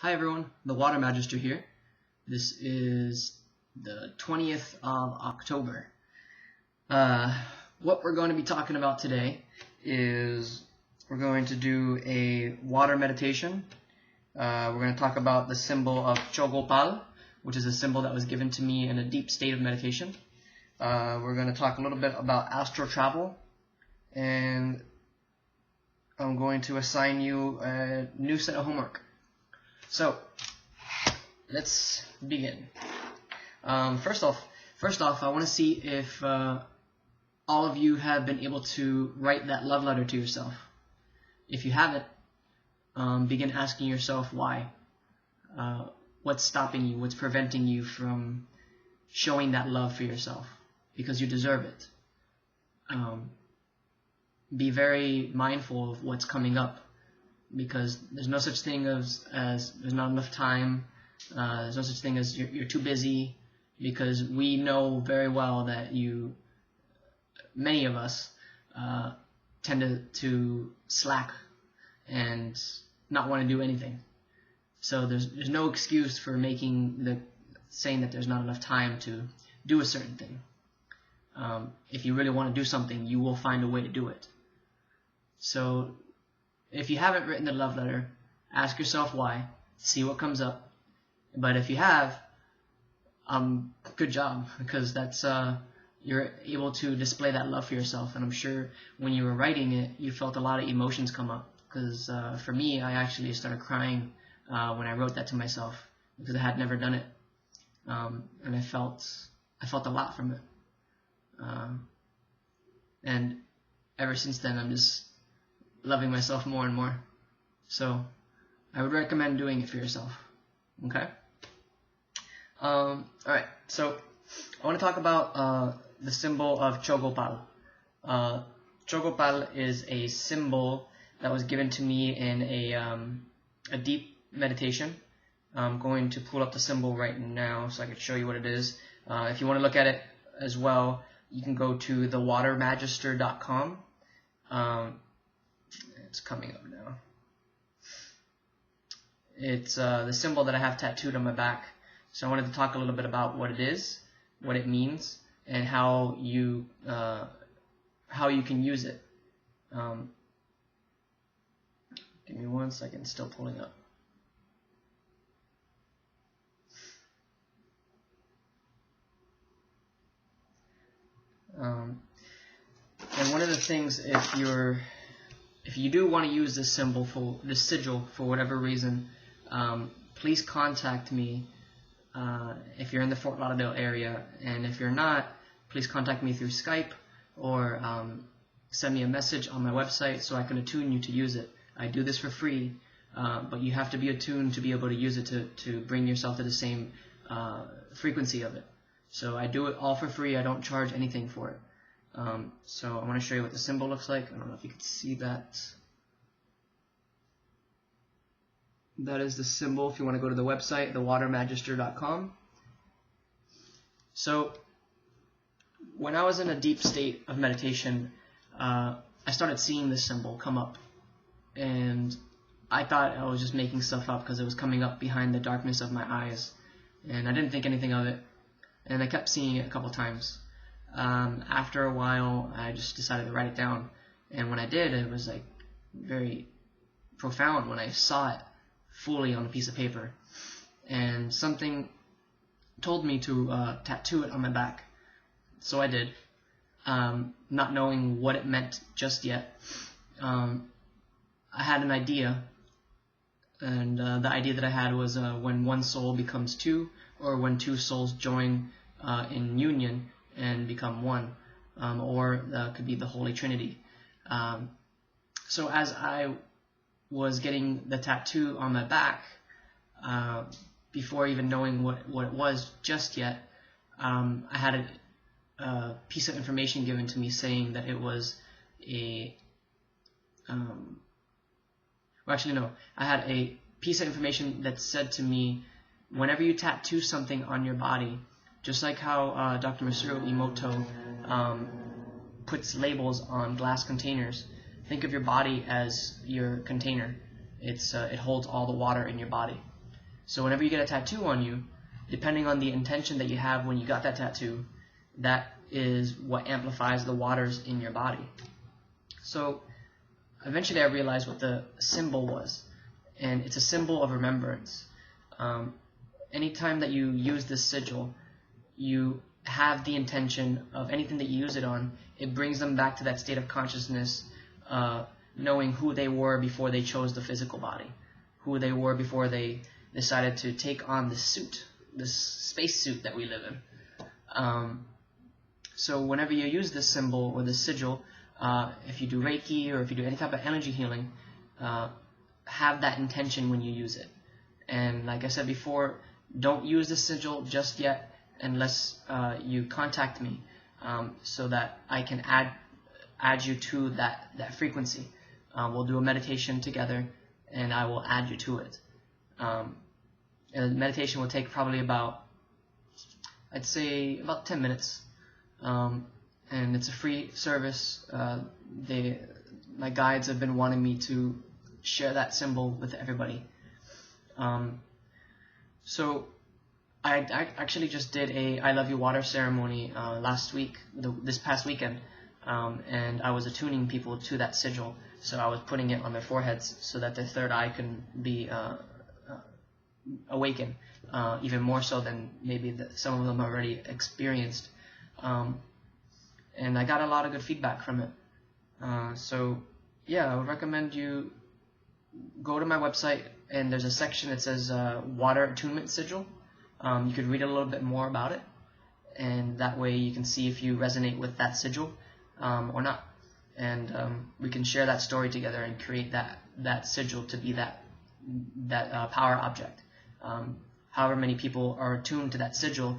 Hi everyone, the Water Magister here. This is the 20th of October. What we're going to be talking about today is we're going to do a water meditation. We're going to talk about the symbol of Chogopal, which is a symbol that was given to me in a deep state of meditation. We're going to talk a little bit about astral travel, and I'm going to assign you a new set of homework. So, let's begin. First off, I want to see if all of you have been able to write that love letter to yourself. If you haven't, begin asking yourself why. What's stopping you? What's preventing you from showing that love for yourself? Because you deserve it. Be very mindful of what's coming up, because there's no such thing as there's not enough time. There's no such thing as you're too busy, because we know very well that many of us tend to slack and not want to do anything. So there's no excuse for saying that there's not enough time to do a certain thing. If you really want to do something, you will find a way to do it. So if you haven't written the love letter, ask yourself why, see what comes up. But if you have, good job, because that's you're able to display that love for yourself. And I'm sure when you were writing it, you felt a lot of emotions come up. Because for me, I actually started crying when I wrote that to myself, because I had never done it, and I felt a lot from it. And ever since then, I'm just loving myself more and more. So I would recommend doing it for yourself. Okay? Alright, so I want to talk about the symbol of Chogopal. Chogopal is a symbol that was given to me in a deep meditation. I'm going to pull up the symbol right now so I can show you what it is. If you want to look at it as well, you can go to thewatermagister.com. It's coming up now. It's the symbol that I have tattooed on my back. So I wanted to talk a little bit about what it is, what it means, and how you can use it. Give me 1 second, still pulling up. And one of the things, if you do want to use this symbol for this sigil for whatever reason, please contact me if you're in the Fort Lauderdale area, and if you're not, please contact me through Skype or send me a message on my website so I can attune you to use it. I do this for free, but you have to be attuned to be able to use it to bring yourself to the same frequency of it. So I do it all for free. I don't charge anything for it. So I want to show you what the symbol looks like. I don't know if you can see that. That is the symbol if you want to go to the website, thewatermagister.com. So when I was in a deep state of meditation, I started seeing this symbol come up. And I thought I was just making stuff up because it was coming up behind the darkness of my eyes. And I didn't think anything of it. And I kept seeing it a couple times. After a while, I just decided to write it down. And when I did, it was like very profound when I saw it fully on a piece of paper. And something told me to tattoo it on my back. So I did, not knowing what it meant just yet. I had an idea, and the idea that I had was when one soul becomes two, or when two souls join in union and become one, or could be the Holy Trinity. So as I was getting the tattoo on my back, before even knowing what it was just yet, I had a piece of information given to me saying that it was I had a piece of information that said to me, whenever you tattoo something on your body, just like how Dr. Masaru Emoto puts labels on glass containers, think of your body as your container. It holds all the water in your body. So whenever you get a tattoo on you, depending on the intention that you have when you got that tattoo, that is what amplifies the waters in your body. So eventually I realized what the symbol was, and it's a symbol of remembrance. Anytime that you use this sigil, you have the intention of anything that you use it on, it brings them back to that state of consciousness, knowing who they were before they chose the physical body, who they were before they decided to take on this suit, this space suit that we live in. So whenever you use this symbol or this sigil, if you do Reiki or if you do any type of energy healing, have that intention when you use it. And like I said before, don't use the sigil just yet unless you contact me, so that I can add you to that frequency. We'll do a meditation together, and I will add you to it. And the meditation will take probably about, I'd say about 10 minutes. And it's a free service. My guides have been wanting me to share that symbol with everybody. So I actually just did a I Love You Water ceremony last week, this past weekend, and I was attuning people to that sigil. So I was putting it on their foreheads so that their third eye can be awakened, even more so than maybe some of them already experienced. And I got a lot of good feedback from it. So yeah, I would recommend you go to my website, and there's a section that says Water Attunement Sigil. You could read a little bit more about it, and that way you can see if you resonate with that sigil or not. And we can share that story together and create that sigil to be that power object. However many people are attuned to that sigil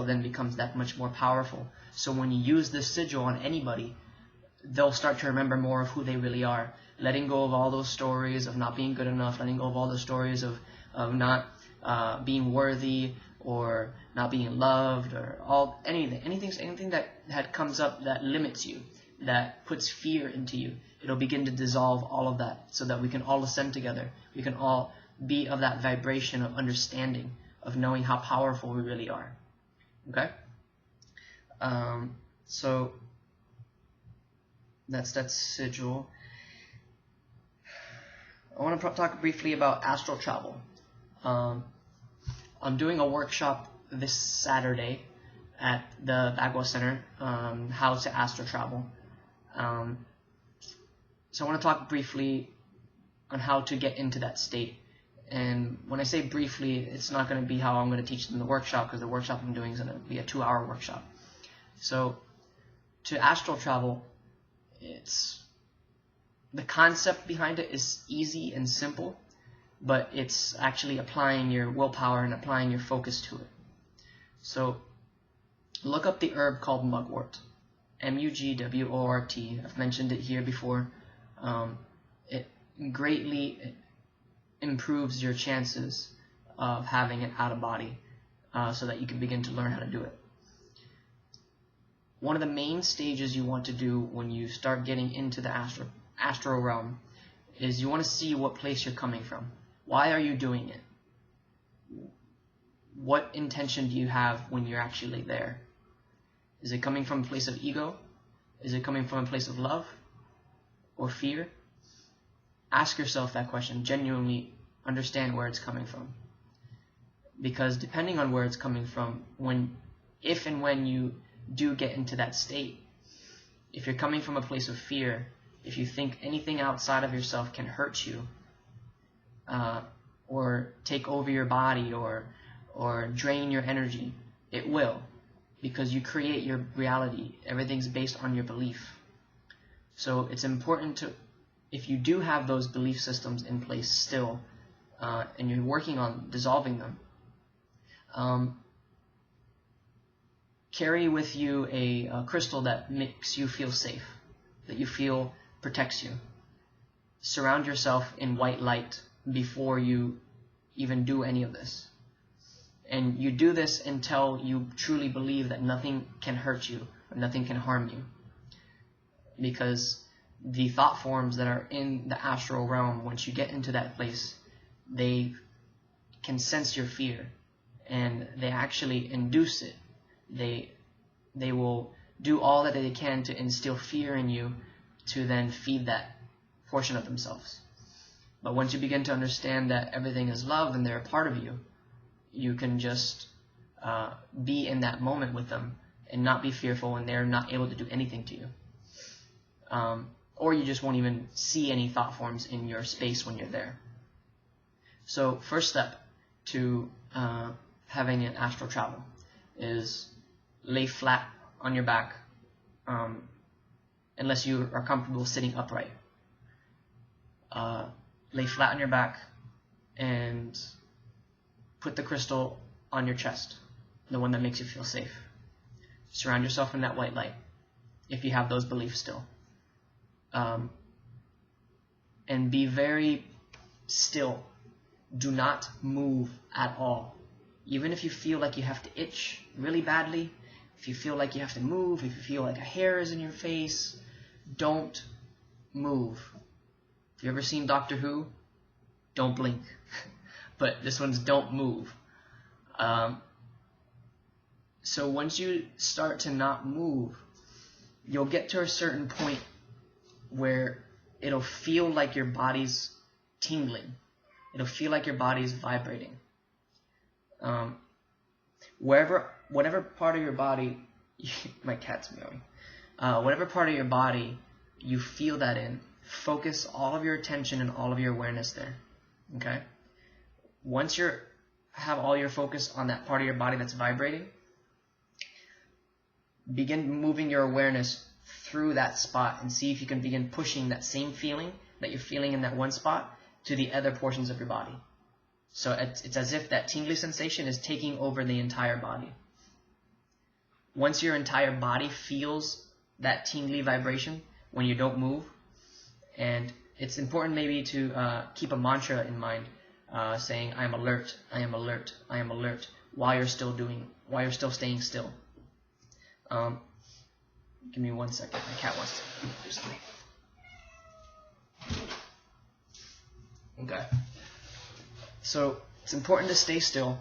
then becomes that much more powerful. So when you use this sigil on anybody, they'll start to remember more of who they really are, letting go of all those stories of not being good enough, letting go of all those stories of not being worthy or not being loved, or anything that comes up that limits you, that puts fear into you. It'll begin to dissolve all of that, so that we can all ascend together. We can all be of that vibration of understanding, of knowing how powerful we really are. Okay? So that's that sigil. I want to talk briefly about astral travel. I'm doing a workshop this Saturday at the Bagua Center, how to astral travel. So I want to talk briefly on how to get into that state. And when I say briefly, it's not going to be how I'm going to teach them the workshop, because the workshop I'm doing is going to be a 2-hour workshop. So to astral travel, the concept behind it is easy and simple, but it's actually applying your willpower and applying your focus to it. So look up the herb called mugwort, M-U-G-W-O-R-T. I've mentioned it here before. It greatly improves your chances of having it out of body, so that you can begin to learn how to do it. One of the main stages you want to do when you start getting into the astral realm is you want to see what place you're coming from. Why are you doing it? What intention do you have when you're actually there? Is it coming from a place of ego? Is it coming from a place of love or fear? Ask yourself that question. Genuinely understand where it's coming from. Because depending on where it's coming from, if and when you do get into that state, if you're coming from a place of fear, if you think anything outside of yourself can hurt you, or take over your body, or drain your energy, it will, because you create your reality. Everything's based on your belief. So it's important to, if you do have those belief systems in place still, and you're working on dissolving them, carry with you a crystal that makes you feel safe, that you feel protects you. Surround yourself in white light before you even do any of this. And you do this until you truly believe that nothing can hurt you or nothing can harm you. Because the thought forms that are in the astral realm, once you get into that place, they can sense your fear, and they actually induce it. They will do all that they can to instill fear in you, to then feed that portion of themselves. But once you begin to understand that everything is love and they're a part of you, you can just be in that moment with them and not be fearful when they're not able to do anything to you. Or you just won't even see any thought forms in your space when you're there. So first step to having an astral travel is lay flat on your back, unless you are comfortable sitting upright. Lay flat on your back and put the crystal on your chest, the one that makes you feel safe. Surround yourself in that white light, if you have those beliefs still. And be very still. Do not move at all. Even if you feel like you have to itch really badly, if you feel like you have to move, if you feel like a hair is in your face, don't move. If you've ever seen Doctor Who, don't blink. But this one's don't move. So once you start to not move, you'll get to a certain point where it'll feel like your body's tingling. It'll feel like your body's vibrating. Whatever part of your body, my cat's meowing. Whatever part of your body you feel that in, focus all of your attention and all of your awareness there. Okay? Once you have all your focus on that part of your body that's vibrating, begin moving your awareness through that spot and see if you can begin pushing that same feeling that you're feeling in that one spot to the other portions of your body. So it's as if that tingly sensation is taking over the entire body. Once your entire body feels that tingly vibration when you don't move, and it's important maybe to keep a mantra in mind, saying I am alert, I am alert, I am alert, while you're still staying still. Give me 1 second. My cat wants to do something. Okay. So it's important to stay still.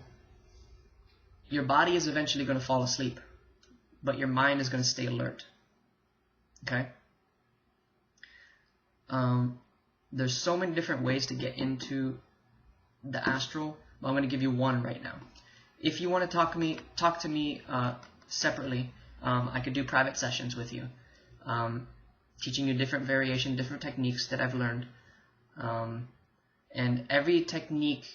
Your body is eventually going to fall asleep, but your mind is going to stay alert. Okay? There's so many different ways to get into the astral, but I'm going to give you one right now. If you want to talk to me separately, I could do private sessions with you, teaching you different techniques that I've learned. And every technique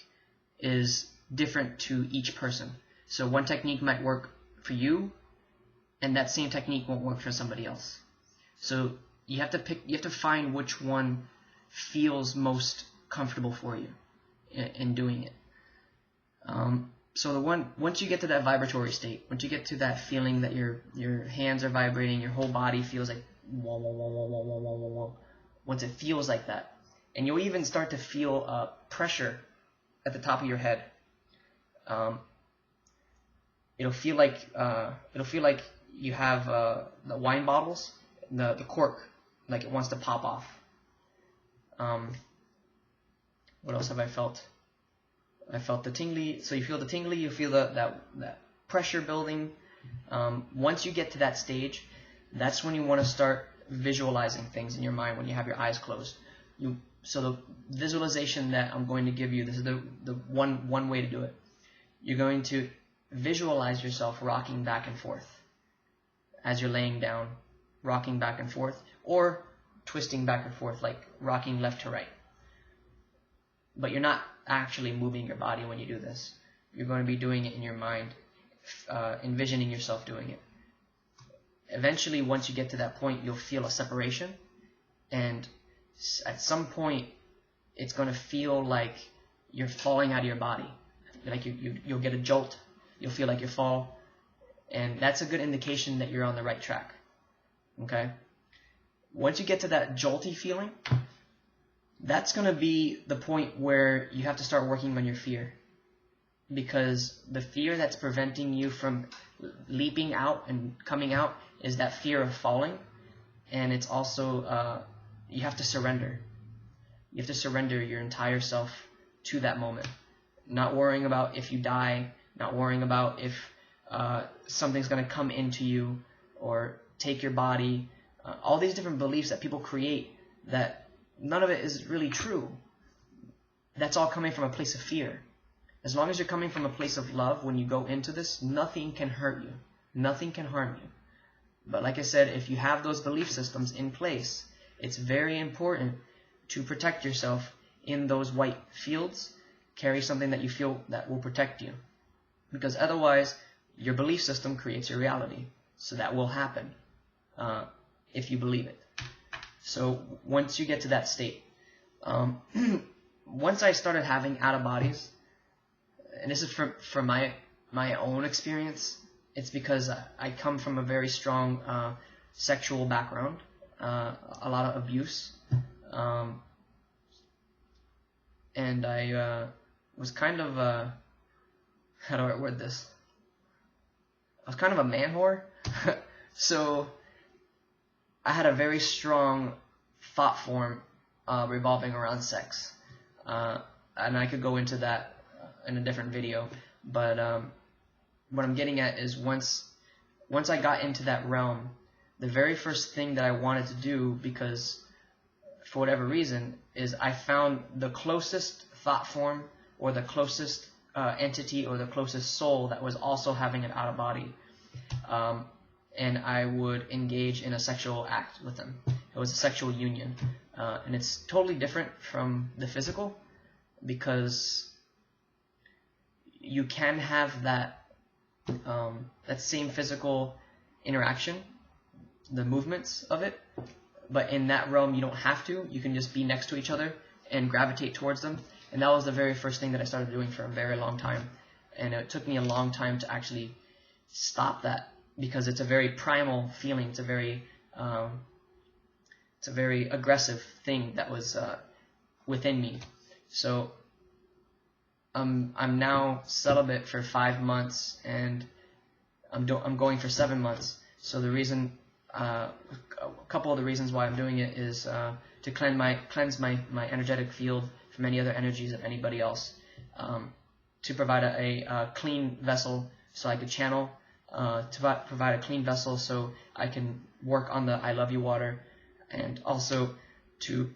is different to each person. So one technique might work for you, and that same technique won't work for somebody else. So you have to find which one feels most comfortable for you in doing it. So once you get to that vibratory state, once you get to that feeling that your hands are vibrating, your whole body feels like whoa, whoa, whoa, whoa, whoa, whoa, whoa, whoa. Once it feels like that, and you'll even start to feel pressure at the top of your head. It'll feel like you have the wine bottles, the cork, like it wants to pop off. What else have I felt? I felt the tingly. So you feel the tingly, you feel that pressure building. Once you get to that stage, that's when you want to start visualizing things in your mind when you have your eyes closed. So the visualization that I'm going to give you, this is the one way to do it. You're going to visualize yourself rocking back and forth as you're laying down, rocking back and forth, or twisting back and forth, like rocking left to right. But you're not actually moving your body when you do this. You're going to be doing it in your mind, envisioning yourself doing it. Eventually, once you get to that point, you'll feel a separation, and at some point, it's going to feel like you're falling out of your body. Like you'll get a jolt. You'll feel like you fall, and that's a good indication that you're on the right track. Okay? Once you get to that jolty feeling, that's going to be the point where you have to start working on your fear. Because the fear that's preventing you from leaping out and coming out is that fear of falling. And it's also, you have to surrender. You have to surrender your entire self to that moment. not worrying about if you die, not worrying about if something's going to come into you or take your body. All these different beliefs that people create that none of it is really true. That's all coming from a place of fear. As long as you're coming from a place of love, when you go into this, nothing can hurt you. Nothing can harm you. But like I said, if you have those belief systems in place, it's very important to protect yourself in those white fields. Carry something that you feel that will protect you. Because otherwise, your belief system creates your reality. So that will happen if you believe it. So once you get to that state, once I started having out-of-bodies, and this is from my own experience, it's because I come from a very strong sexual background, a lot of abuse, and I was kind of how do I word this? I was kind of a man whore, so I had a very strong thought form revolving around sex, and I could go into that in a different video, but what I'm getting at is once I got into that realm, the very first thing that I wanted to do, because for whatever reason, is I found the closest thought form or the closest entity or the closest soul that was also having an out-of-body, and I would engage in a sexual act with them. It was a sexual union, and it's totally different from the physical, because you can have that same physical interaction, the movements of it, but in that realm you don't have to. You can just be next to each other and gravitate towards them. And that was the very first thing that I started doing for a very long time, and it took me a long time to actually stop that, because it's a very primal feeling. It's a very aggressive thing that was within me. So I'm now celibate for 5 months, and I'm going for 7 months. So the reason, a couple of the reasons why I'm doing it is to cleanse my energetic field from any other energies of anybody else, to provide a clean vessel so I could channel, to provide a clean vessel so I can work on the I love you water, and also to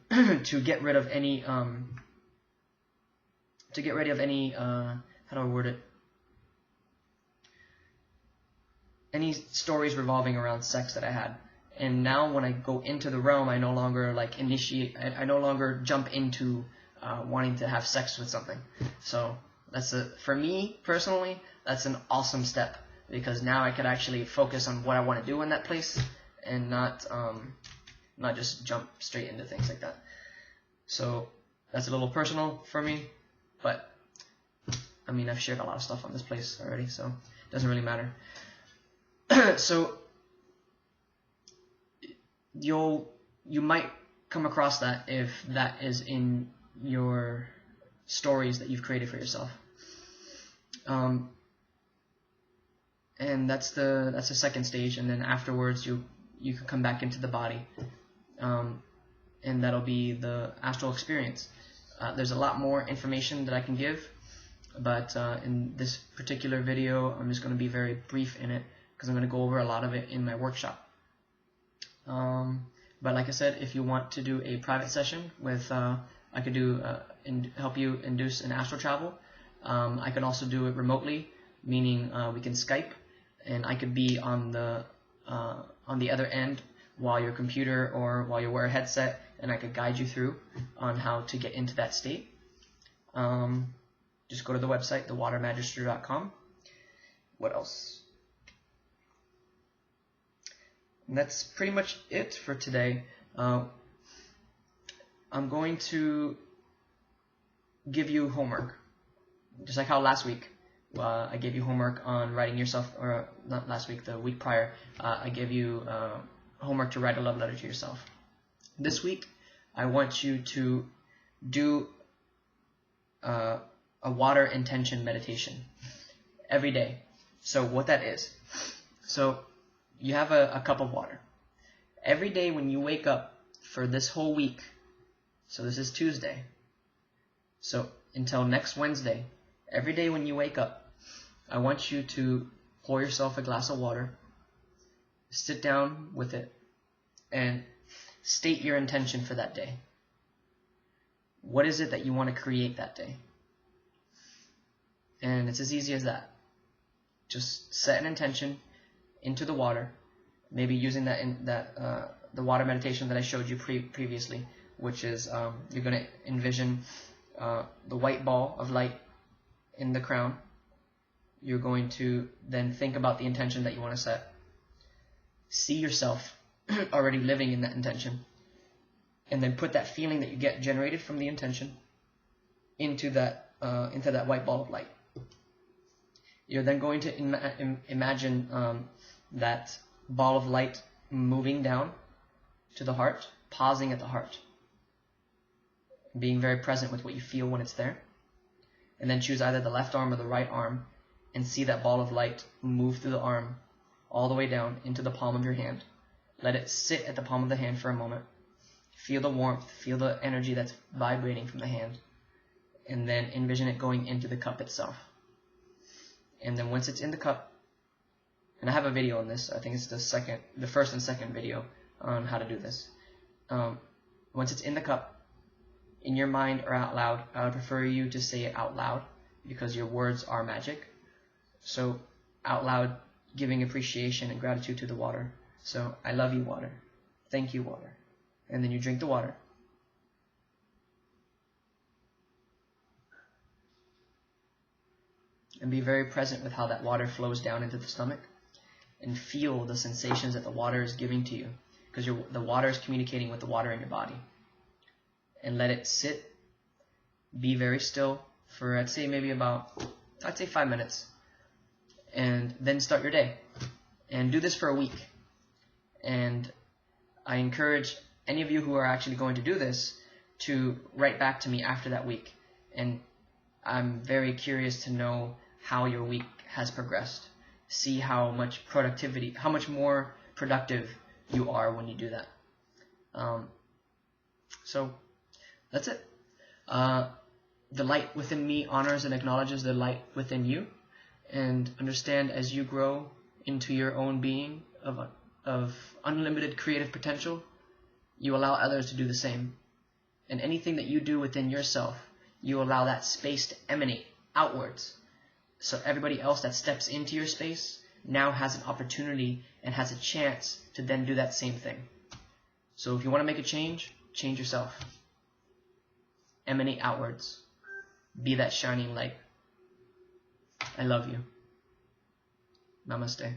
get rid of any how do I word it? Any stories revolving around sex that I had. And now when I go into the realm, I no longer I no longer jump into wanting to have sex with something. So for me personally, that's an awesome step, because now I could actually focus on what I want to do in that place, and not just jump straight into things like that. So that's a little personal for me, but I mean, I've shared a lot of stuff on this place already, so it doesn't really matter. So you might come across that if that is in your stories that you've created for yourself, and that's the second stage. And then afterwards you can come back into the body, and that'll be the astral experience. There's a lot more information that I can give, but in this particular video I'm just going to be very brief in it, because I'm going to go over a lot of it in my workshop. But like I said, if you want to do a private session with, I could do help you induce an astral travel. I can also do it remotely, meaning we can Skype, and I could be on the other end while your computer or while you wear a headset, and I could guide you through on how to get into that state. Just go to the website, thewatermagister.com. What else? And that's pretty much it for today. I'm going to give you homework, just like how last week I gave you homework on writing yourself, or not last week, the week prior, I gave you homework to write a love letter to yourself. This week, I want you to do a water intention meditation every day. So what that is, so you have a cup of water. Every day when you wake up for this whole week, so this is Tuesday, so until next Wednesday, Every day when you wake up, I want you to pour yourself a glass of water, sit down with it, and state your intention for that day. What is it that you want to create that day? And it's as easy as that. Just set an intention into the water, maybe using the water meditation that I showed you previously, which is you're going to envision the white ball of light in the crown. You're going to then think about the intention that you want to set. See yourself already living in that intention, and then put that feeling that you get generated from the intention into that white ball of light. You're then going to imagine that ball of light moving down to the heart, pausing at the heart, being very present with what you feel when it's there, and then choose either the left arm or the right arm and see that ball of light move through the arm all the way down into the palm of your hand. Let it sit at the palm of the hand for a moment. Feel the warmth, feel the energy that's vibrating from the hand, and then envision it going into the cup itself. And then once it's in the cup, and I have a video on this, I think it's the first and second video on how to do this. Once it's in the cup, in your mind or out loud, I would prefer you to say it out loud because your words are magic. So out loud, giving appreciation and gratitude to the water. So, I love you, water. Thank you, water. And then you drink the water. And be very present with how that water flows down into the stomach. And feel the sensations that the water is giving to you. Because the water is communicating with the water in your body. And let it sit. Be very still for, I'd say 5 minutes. And then start your day. And do this for a week. And I encourage any of you who are actually going to do this to write back to me after that week. And I'm very curious to know how your week has progressed. See how much more productive you are when you do that. So that's it. The light within me honors and acknowledges the light within you. And understand as you grow into your own being of unlimited creative potential, you allow others to do the same. And anything that you do within yourself, you allow that space to emanate outwards. So everybody else that steps into your space now has an opportunity and has a chance to then do that same thing. So if you want to make a change, change yourself. Emanate outwards. Be that shining light. I love you. Namaste.